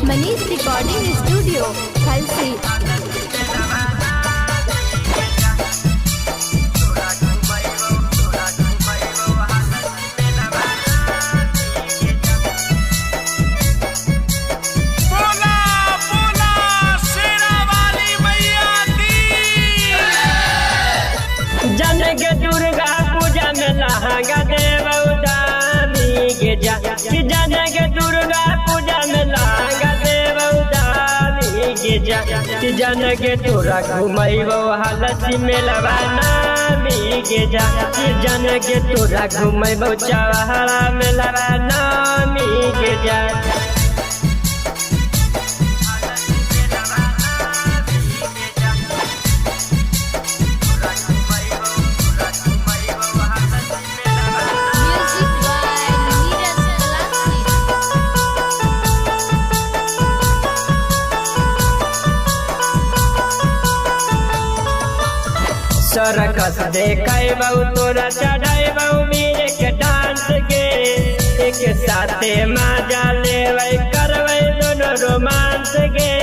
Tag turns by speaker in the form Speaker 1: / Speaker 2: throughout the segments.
Speaker 1: Manish recording studio हलसी।
Speaker 2: जनक दुर्गा पूजा में लहंगा देवदानी गे जा। जनक दुर्गा पूजा में लहंगा देवदानी गे जा। जनक तोरा घुमैबो हलसी मेलवा नामी गे जा। जनक तोरा घुमैबो चौहरा मेलवा नामी गे जा। सरकस देखैबौ तोरा चढ़ैबौ मेरे के डांस गे। एक साथे मजा लेबै करबै दोनों रोमांस गे।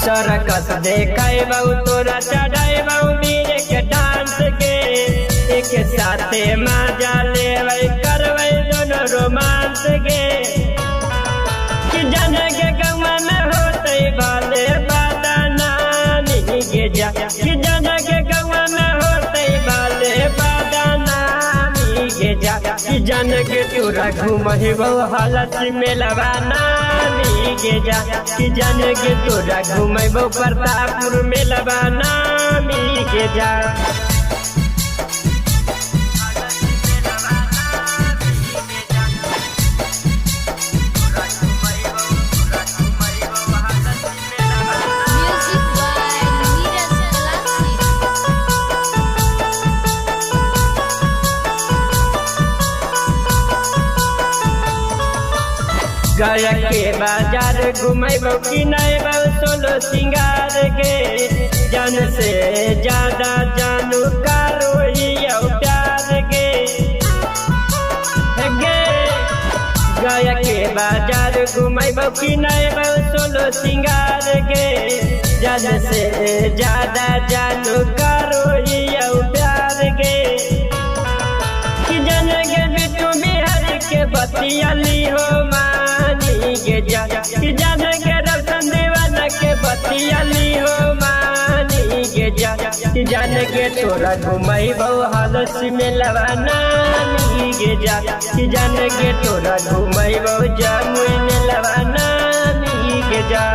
Speaker 2: सरकस देखैबौ तोरा चढ़ैबौ मेरे के डांस गे। एक साथे मजा लेबै करबै दोनों रोमांस गे। जनक गंगा में होतै भले गे जा। जनक गंगा में होतै भले बदनामी गे जा। जनक तोरा घुमैबौ हलसी मेलवा नामी गे जा। जनक तोरा घुमैबौ प्रतापपुर मेलवा नामी गे जा। गया के बाजार घुमैबौ किनैबौ सोलो सिंगार गे। जन से ज्यादा जानू करो प्यार गे। गया के बाजार घुमैबौ किनैबौ सोलो सिंगार गे। जन से ज्यादा जानू करो प्यार गे। जन के बिटू बिहार के बतियाली हो गे जा। जनक रसन दीवाना के बतियाली हो मानी गे जा। जनक तोरा घुमैबौ हलसी मेलवा नामी गे जा। जनक तोरा घुमैबौ जमुई मेलवा नामी गे जा।